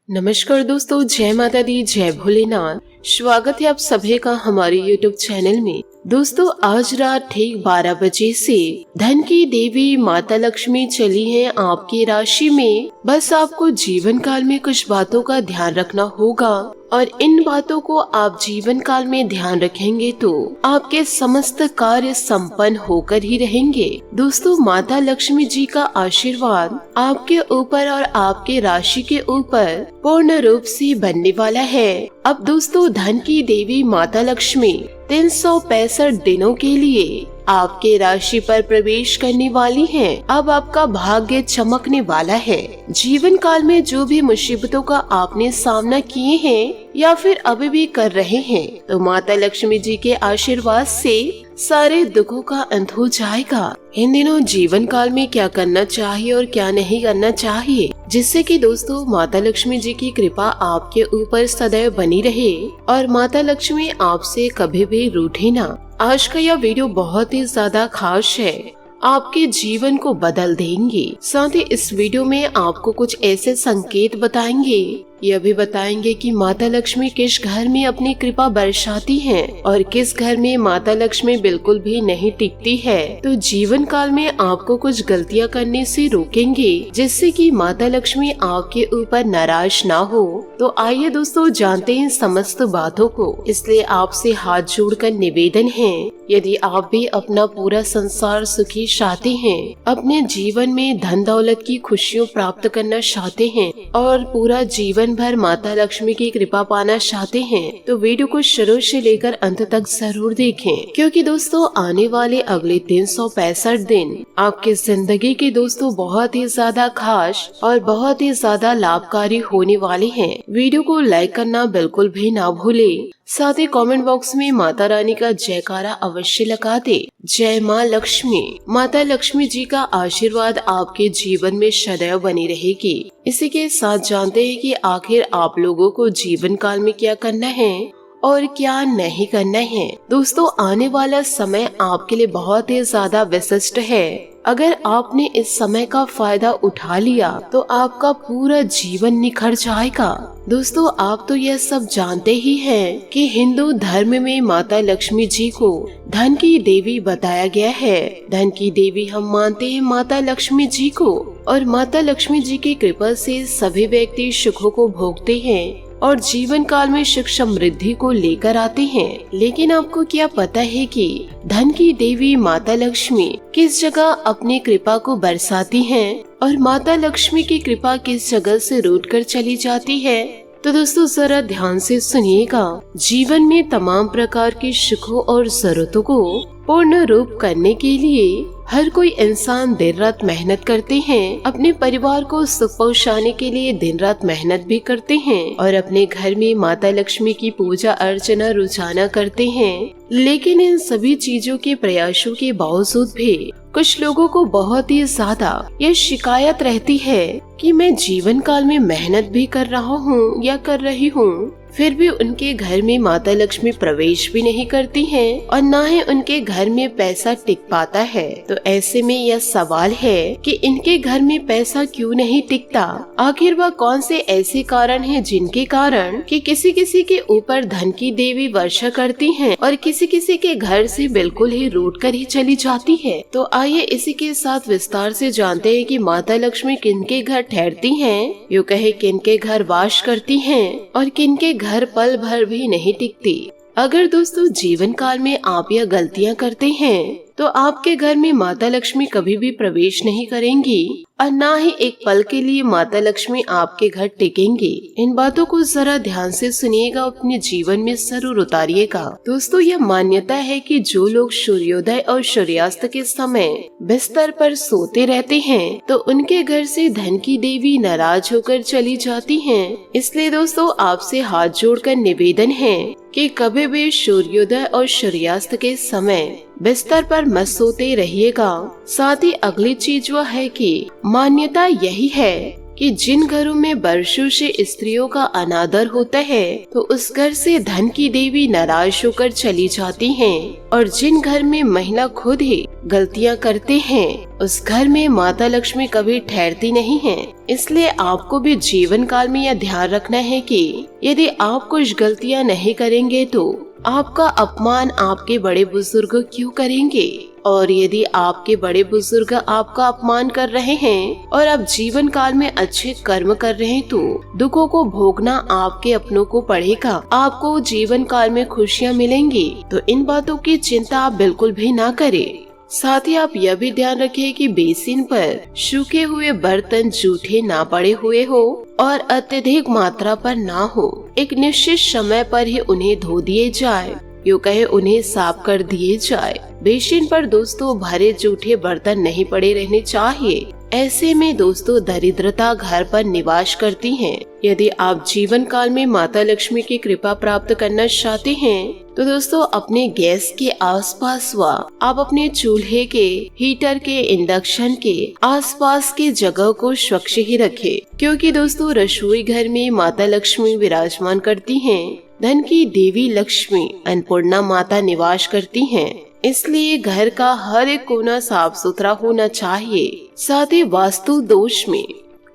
नमस्कार दोस्तों, जय माता दी, जय भोलेनाथ। स्वागत है आप सभी का हमारे YouTube चैनल में। दोस्तों, आज रात ठीक 12 बजे से धन की देवी माता लक्ष्मी चली हैं आपकी राशि में। बस आपको जीवन काल में कुछ बातों का ध्यान रखना होगा और इन बातों को आप जीवन काल में ध्यान रखेंगे तो आपके समस्त कार्य संपन्न होकर ही रहेंगे। दोस्तों, माता लक्ष्मी जी का आशीर्वाद आपके ऊपर और आपके राशि के ऊपर पूर्ण रूप से बनने वाला है। अब दोस्तों, धन की देवी माता लक्ष्मी 365 दिनों के लिए आपके राशि पर प्रवेश करने वाली हैं। अब आपका भाग्य चमकने वाला है। जीवन काल में जो भी मुसीबतों का आपने सामना किए हैं या फिर अभी भी कर रहे हैं, तो माता लक्ष्मी जी के आशीर्वाद से सारे दुखों का अंत हो जाएगा। इन दिनों जीवन काल में क्या करना चाहिए और क्या नहीं करना चाहिए, जिससे कि दोस्तों माता लक्ष्मी जी की कृपा आपके ऊपर सदैव बनी रहे और माता लक्ष्मी आपसे कभी भी रूठे ना। आज का यह वीडियो बहुत ही ज्यादा खास है, आपके जीवन को बदल देंगे। साथ ही इस वीडियो में आपको कुछ ऐसे संकेत बताएंगे, यह भी बताएंगे कि माता लक्ष्मी किस घर में अपनी कृपा बरसाती हैं और किस घर में माता लक्ष्मी बिल्कुल भी नहीं टिकती है। तो जीवन काल में आपको कुछ गलतियां करने से रोकेंगे, जिससे कि माता लक्ष्मी आपके ऊपर नाराज ना हो। तो आइए दोस्तों, जानते हैं समस्त बातों को। इसलिए आपसे हाथ जोड़कर निवेदन है, यदि आप भी अपना पूरा संसार सुखी चाहते हैं, अपने जीवन में धन दौलत की खुशियों प्राप्त करना चाहते हैं और पूरा जीवन भर माता लक्ष्मी की कृपा पाना चाहते हैं, तो वीडियो को शुरू से लेकर अंत तक जरूर देखें, क्योंकि दोस्तों आने वाले अगले 365 दिन आपकी जिंदगी के दोस्तों बहुत ही ज्यादा खास और बहुत ही ज्यादा लाभकारी होने वाले हैं। वीडियो को लाइक करना बिल्कुल भी ना भूले। साथ ही कमेंट बॉक्स में माता रानी का जयकारा अवश्य लगा दे। जय माँ लक्ष्मी। माता लक्ष्मी जी का आशीर्वाद आपके जीवन में सदैव बनी रहेगी। इसी के साथ जानते हैं कि आखिर आप लोगों को जीवन काल में क्या करना है और क्या नहीं करना है। दोस्तों, आने वाला समय आपके लिए बहुत ही ज्यादा विशिष्ट है। अगर आपने इस समय का फायदा उठा लिया तो आपका पूरा जीवन निखर जाएगा। दोस्तों, आप तो यह सब जानते ही हैं कि हिंदू धर्म में माता लक्ष्मी जी को धन की देवी बताया गया है। धन की देवी हम मानते हैं माता लक्ष्मी जी को, और माता लक्ष्मी जी की कृपा से सभी व्यक्ति सुखों को भोगते हैं और जीवन काल में सुख समृद्धि को लेकर आते हैं। लेकिन आपको क्या पता है कि धन की देवी माता लक्ष्मी किस जगह अपनी कृपा को बरसाती हैं और माता लक्ष्मी की कृपा किस जगह से रूठ कर चली जाती है? तो दोस्तों जरा ध्यान से सुनिएगा। जीवन में तमाम प्रकार की सुखों और जरूरतों को पूर्ण रूप करने के लिए हर कोई इंसान दिन रात मेहनत करते हैं। अपने परिवार को सुख पहुँचाने के लिए दिन रात मेहनत भी करते हैं और अपने घर में माता लक्ष्मी की पूजा अर्चना रोजाना करते हैं। लेकिन इन सभी चीजों के प्रयासों के बावजूद भी कुछ लोगों को बहुत ही ज्यादा ये शिकायत रहती है कि मैं जीवन काल में मेहनत भी कर रहा हूँ या कर रही हूँ, फिर भी उनके घर में माता लक्ष्मी प्रवेश भी नहीं करती हैं और न ही उनके घर में पैसा टिक पाता है। तो ऐसे में यह सवाल है कि इनके घर में पैसा क्यों नहीं टिकता? आखिर वह कौन से ऐसे कारण हैं जिनके कारण कि किसी किसी के ऊपर धन की देवी वर्षा करती हैं और किसी किसी के घर से बिल्कुल ही रूठ कर ही चली जाती है। तो आइए इसी के साथ विस्तार से जानते हैं कि माता लक्ष्मी किनके घर ठहरती हैं, यूँ कहे किनके घर वास करती हैं और किनके घर पल भर भी नहीं टिकती। अगर दोस्तों जीवन काल में आप यह गलतियां करते हैं तो आपके घर में माता लक्ष्मी कभी भी प्रवेश नहीं करेंगी और न ही एक पल के लिए माता लक्ष्मी आपके घर टिकेंगी। इन बातों को जरा ध्यान से सुनिएगा, अपने जीवन में जरूर उतारिएगा। दोस्तों, यह मान्यता है कि जो लोग सूर्योदय और सूर्यास्त के समय बिस्तर पर सोते रहते हैं तो उनके घर से धन की देवी नाराज होकर चली जाती हैं। इसलिए दोस्तों आपसे हाथ जोड़कर निवेदन है कि कभी भी सूर्योदय और सूर्यास्त के समय बिस्तर पर मत सोते रहिएगा। साथ ही अगली चीज वह है कि मान्यता यही है कि जिन घरों में वर्षों से स्त्रियों का अनादर होता है तो उस घर से धन की देवी नाराज होकर चली जाती हैं, और जिन घर में महिला खुद ही गलतियां करते हैं उस घर में माता लक्ष्मी कभी ठहरती नहीं है। इसलिए आपको भी जीवन काल में यह ध्यान रखना है कि यदि आप कुछ गलतियां नहीं करेंगे तो आपका अपमान आपके बड़े बुजुर्ग क्यों करेंगे, और यदि आपके बड़े बुजुर्ग आपका अपमान कर रहे हैं और आप जीवन काल में अच्छे कर्म कर रहे हैं तो दुखों को भोगना आपके अपनों को पड़ेगा। आपको जीवन काल में खुशियाँ मिलेंगी, तो इन बातों की चिंता आप बिल्कुल भी ना करें। साथ ही आप यह भी ध्यान रखें कि बेसिन पर सूखे हुए बर्तन जूठे ना पड़े हुए हो और अत्यधिक मात्रा पर ना हो। एक निश्चित समय पर ही उन्हें धो दिए जाए, यूँ कहे उन्हें साफ कर दिए जाए। बेसिन पर दोस्तों भरे जूठे बर्तन नहीं पड़े रहने चाहिए। ऐसे में दोस्तों दरिद्रता घर पर निवास करती है। यदि आप जीवन काल में माता लक्ष्मी की कृपा प्राप्त करना चाहते हैं तो दोस्तों अपने गैस के आसपास व आप अपने चूल्हे के, हीटर के, इंडक्शन के आसपास के जगह को स्वच्छ ही रखें, क्योंकि दोस्तों रसोई घर में माता लक्ष्मी विराजमान करती हैं। धन की देवी लक्ष्मी अन्नपूर्णा माता निवास करती हैं। इसलिए घर का हर एक कोना साफ सुथरा होना चाहिए। साथ ही वास्तु में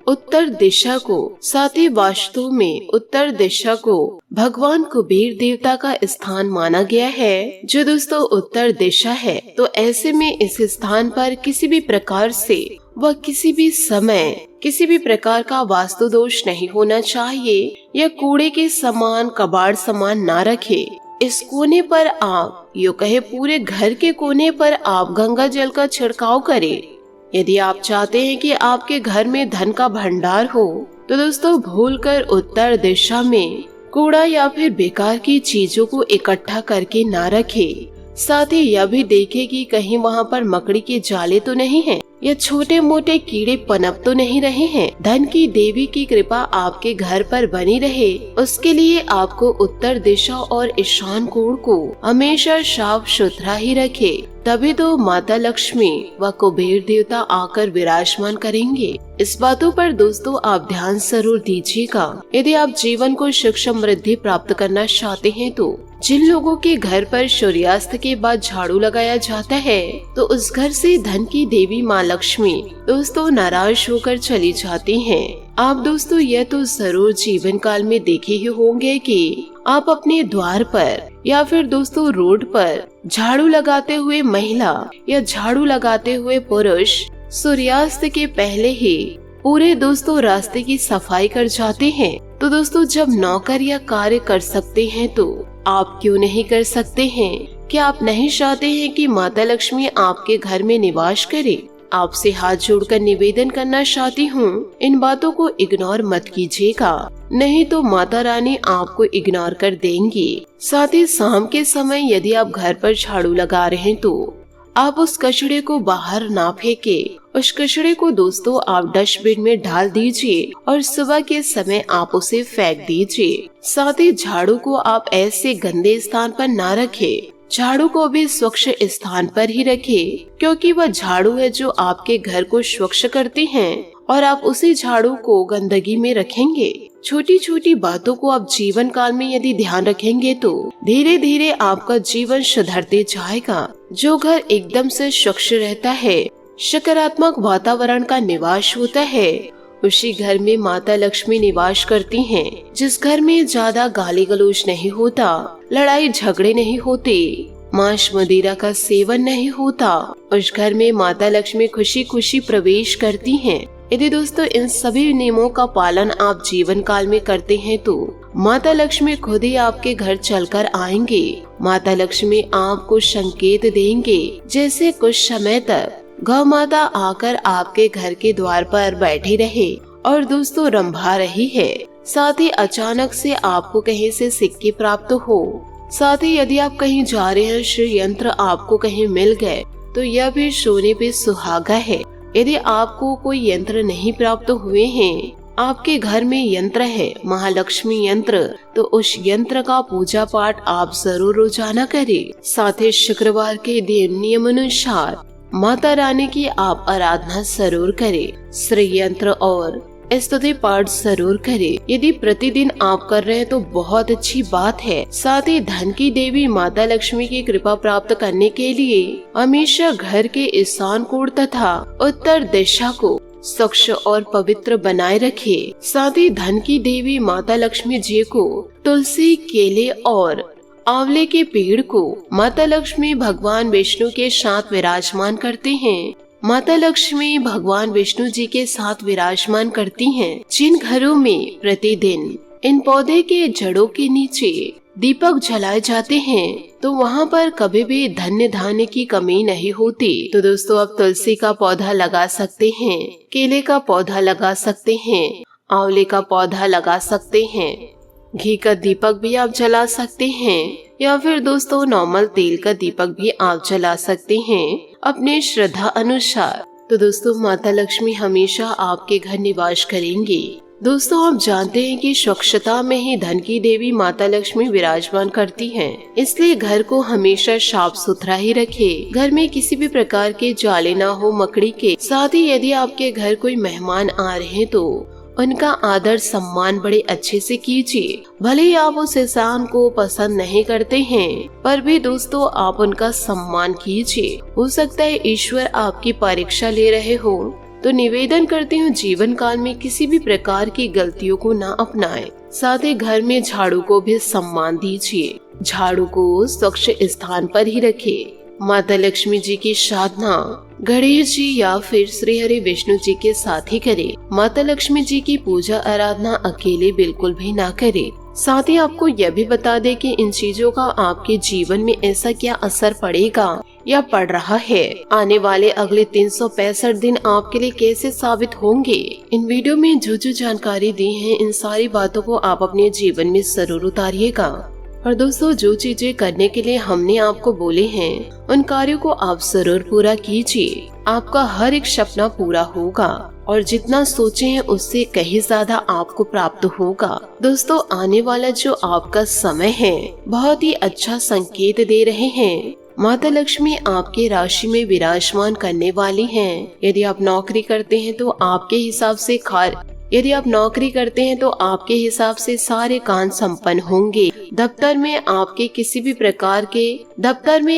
उत्तर दिशा को भगवान कुबेर देवता का स्थान माना गया है, जो दोस्तों उत्तर दिशा है। तो ऐसे में इस स्थान पर किसी भी प्रकार से व किसी भी समय किसी भी प्रकार का वास्तु दोष नहीं होना चाहिए, या कूड़े के सामान, कबाड़ सामान ना रखे। इस कोने पर आप, यूँ कहे पूरे घर के कोने पर आप गंगा जल का छिड़काव करें। यदि आप चाहते हैं कि आपके घर में धन का भंडार हो तो दोस्तों भूलकर उत्तर दिशा में कूड़ा या फिर बेकार की चीजों को इकट्ठा करके ना रखें। साथ ही यह भी देखें कि कहीं वहाँ पर मकड़ी के जाले तो नहीं है या छोटे मोटे कीड़े पनप तो नहीं रहे हैं। धन की देवी की कृपा आपके घर पर बनी रहे, उसके लिए आपको उत्तर दिशा और ईशान कोण को हमेशा साफ सुथरा ही रखे, तभी तो माता लक्ष्मी व कुबेर देवता आकर विराजमान करेंगे। इस बातों पर दोस्तों आप ध्यान जरूर दीजिएगा। यदि आप जीवन को सुख समृद्धि प्राप्त करना चाहते हैं तो जिन लोगों के घर पर सूर्यास्त के बाद झाड़ू लगाया जाता है तो उस घर से धन की देवी माँ लक्ष्मी दोस्तों नाराज होकर चली जाती हैं। आप दोस्तों यह तो जरूर जीवन काल में देखे ही होंगे कि आप अपने द्वार पर या फिर दोस्तों रोड पर झाड़ू लगाते हुए महिला या झाड़ू लगाते हुए पुरुष सूर्यास्त के पहले ही पूरे दोस्तों रास्ते की सफाई कर जाते हैं। तो दोस्तों जब नौकर या कार्य कर सकते हैं तो आप क्यों नहीं कर सकते हैं? क्या आप नहीं चाहते हैं कि माता लक्ष्मी आपके घर में निवास करे? आपसे हाथ जोड़कर निवेदन करना चाहती हूँ, इन बातों को इग्नोर मत कीजिएगा, नहीं तो माता रानी आपको इग्नोर कर देंगी। साथ ही शाम के समय यदि आप घर पर झाड़ू लगा रहे हैं तो आप उस कचड़े को बाहर ना फेंके। उस कचड़े को दोस्तों आप डस्टबिन में डाल दीजिए और सुबह के समय आप उसे फेंक दीजिए। साथ ही झाड़ू को आप ऐसे गंदे स्थान पर ना रखें। झाड़ू को भी स्वच्छ स्थान पर ही रखें, क्योंकि वह झाड़ू है जो आपके घर को स्वच्छ करती हैं और आप उसी झाड़ू को गंदगी में रखेंगे। छोटी छोटी बातों को आप जीवन काल में यदि ध्यान रखेंगे तो धीरे धीरे आपका जीवन सुधरते जाएगा। जो घर एकदम से स्वच्छ रहता है, सकारात्मक वातावरण का निवास होता है, उसी घर में माता लक्ष्मी निवास करती हैं। जिस घर में ज्यादा गाली गलौज नहीं होता, लड़ाई झगड़े नहीं होते, मांस मदिरा का सेवन नहीं होता, उस घर में माता लक्ष्मी खुशी खुशी प्रवेश करती हैं। यदि दोस्तों इन सभी नियमों का पालन आप जीवन काल में करते हैं तो माता लक्ष्मी खुद ही आपके घर चलकर आएंगे। माता लक्ष्मी आपको संकेत देंगे, जैसे कुछ समय तक गौ माता आकर आपके घर के द्वार पर बैठी रहे और दोस्तों रंभा रही है। साथ ही अचानक से आपको कहीं से सिक्के प्राप्त हो। साथ ही यदि आप कहीं जा रहे हैं, श्री यंत्र आपको कहीं मिल गए तो यह भी सोने पे सुहागा है। यदि आपको कोई यंत्र नहीं प्राप्त हुए हैं, आपके घर में यंत्र है, महालक्ष्मी यंत्र, तो उस यंत्र का पूजा पाठ आप जरूर रोजाना करें। साथ ही शुक्रवार के दिन नियमानुसार माता रानी की आप आराधना जरूर करें। श्री यंत्र और स्तुति पाठ जरूर करें। यदि प्रतिदिन आप कर रहे हैं तो बहुत अच्छी बात है। साथ ही धन की देवी माता लक्ष्मी की कृपा प्राप्त करने के लिए हमेशा घर के ईशान कोण तथा उत्तर दिशा को स्वच्छ और पवित्र बनाए रखे। साथ ही धन की देवी माता लक्ष्मी जी को तुलसी, केले और आंवले के पेड़ को माता लक्ष्मी भगवान विष्णु के साथ विराजमान करते हैं। माता लक्ष्मी भगवान विष्णु जी के साथ विराजमान करती हैं। जिन घरों में प्रतिदिन इन पौधे के जड़ों के नीचे दीपक जलाए जाते हैं तो वहाँ पर कभी भी धन्य धान्य की कमी नहीं होती। तो दोस्तों, आप तुलसी का पौधा लगा सकते हैं, केले का पौधा लगा सकते हैं, आंवले का पौधा लगा सकते हैं, घी का दीपक भी आप जला सकते हैं, या फिर दोस्तों नॉर्मल तेल का दीपक भी आप जला सकते हैं अपने श्रद्धा अनुसार। तो दोस्तों, माता लक्ष्मी हमेशा आपके घर निवास करेंगी। दोस्तों, आप जानते हैं कि स्वच्छता में ही धन की देवी माता लक्ष्मी विराजमान करती हैं। इसलिए घर को हमेशा साफ सुथरा ही रखें। घर में किसी भी प्रकार के जाले ना हो मकड़ी के। साथ ही यदि आपके घर कोई मेहमान आ रहे हैं तो उनका आदर सम्मान बड़े अच्छे से कीजिए। भले ही आप उस इंसान को पसंद नहीं करते हैं, पर भी दोस्तों आप उनका सम्मान कीजिए। हो सकता है ईश्वर आपकी परीक्षा ले रहे हो। तो निवेदन करती हूँ जीवन काल में किसी भी प्रकार की गलतियों को ना अपनाएं। साथ ही घर में झाड़ू को भी सम्मान दीजिए। झाड़ू को स्वच्छ स्थान पर ही रखें। माता लक्ष्मी जी की साधना गणेश जी या फिर श्री हरि विष्णु जी के साथ ही करें। माता लक्ष्मी जी की पूजा आराधना अकेले बिल्कुल भी ना करें। साथ ही आपको यह भी बता दें कि इन चीजों का आपके जीवन में ऐसा क्या असर पड़ेगा या पड़ रहा है। आने वाले अगले 365 दिन आपके लिए कैसे साबित होंगे। इन वीडियो में जो जानकारी दी है, इन सारी बातों को आप अपने जीवन में जरूर उतारिएगा। और दोस्तों, जो चीजें करने के लिए हमने आपको बोले हैं उन कार्यों को आप जरूर पूरा कीजिए। आपका हर एक सपना पूरा होगा और जितना सोचे हैं उससे कहीं ज्यादा आपको प्राप्त होगा। दोस्तों, आने वाला जो आपका समय है बहुत ही अच्छा संकेत दे रहे हैं। माता लक्ष्मी आपके राशि में विराजमान करने वाली हैं। यदि आप नौकरी करते हैं तो आपके हिसाब से सारे काम संपन्न होंगे। दफ्तर में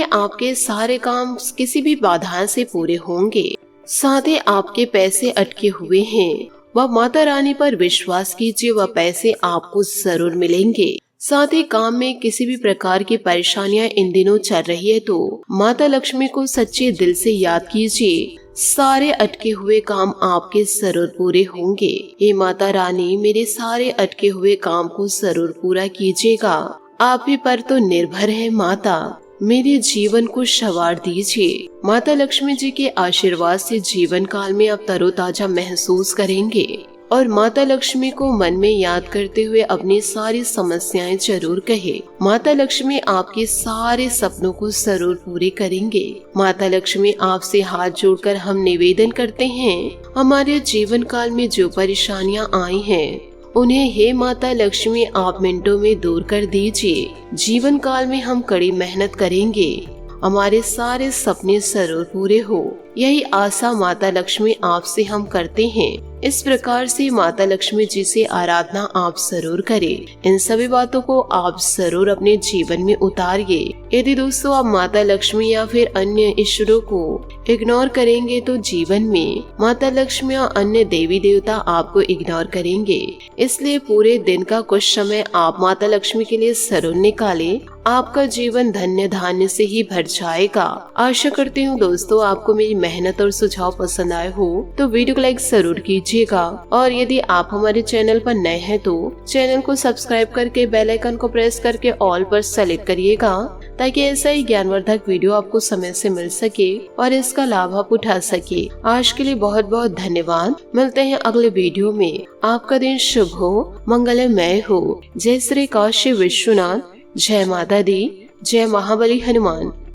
आपके सारे काम किसी भी बाधा से पूरे होंगे। साथ ही आपके पैसे अटके हुए हैं, वह माता रानी पर विश्वास कीजिए, वह पैसे आपको जरूर मिलेंगे। साथ ही काम में किसी भी प्रकार की परेशानियां इन दिनों चल रही है तो माता लक्ष्मी को सच्चे दिल से याद कीजिए। सारे अटके हुए काम आपके जरूर पूरे होंगे। ये माता रानी, मेरे सारे अटके हुए काम को जरूर पूरा कीजिएगा। आप ही पर तो निर्भर है माता, मेरे जीवन को संवार दीजिए। माता लक्ष्मी जी के आशीर्वाद से जीवन काल में आप तरोताजा महसूस करेंगे और माता लक्ष्मी को मन में याद करते हुए अपनी सारी समस्याएं जरूर कहे। माता लक्ष्मी आपके सारे सपनों को जरूर पूरे करेंगे। माता लक्ष्मी आपसे हाथ जोड़कर हम निवेदन करते हैं, हमारे जीवन काल में जो परेशानियां आई हैं उन्हें हे माता लक्ष्मी आप मिनटों में दूर कर दीजिए। जीवन काल में हम कड़ी मेहनत करेंगे, हमारे सारे सपने जरूर पूरे हो। यही आशा माता लक्ष्मी आपसे हम करते हैं। इस प्रकार से माता लक्ष्मी जी से आराधना आप जरूर करें। इन सभी बातों को आप जरूर अपने जीवन में उतारिए। यदि दोस्तों आप माता लक्ष्मी या फिर अन्य ईश्वरों को इग्नोर करेंगे तो जीवन में माता लक्ष्मी और अन्य देवी देवता आपको इग्नोर करेंगे। इसलिए पूरे दिन का कुछ समय आप माता लक्ष्मी के लिए जरूर निकालें। आपका जीवन धन्य धान्य से ही भर जाएगा। आशा करती हूँ दोस्तों आपको मेरी मेहनत और सुझाव पसंद आए हो तो वीडियो को लाइक जरूर कीजिएगा। और यदि आप हमारे चैनल पर नए हैं तो चैनल को सब्सक्राइब करके बेल आइकन को प्रेस करके ऑल पर सेलेक्ट करिएगा, ताकि ऐसा ही ज्ञानवर्धक वीडियो आपको समय से मिल सके और इसका लाभ आप उठा सके। आज के लिए बहुत बहुत धन्यवाद। मिलते हैं अगले वीडियो में। आपका दिन शुभ हो, मंगलमय हो। जय श्री काशी विश्वनाथ, जय माता दी, जय महाबली हनुमान।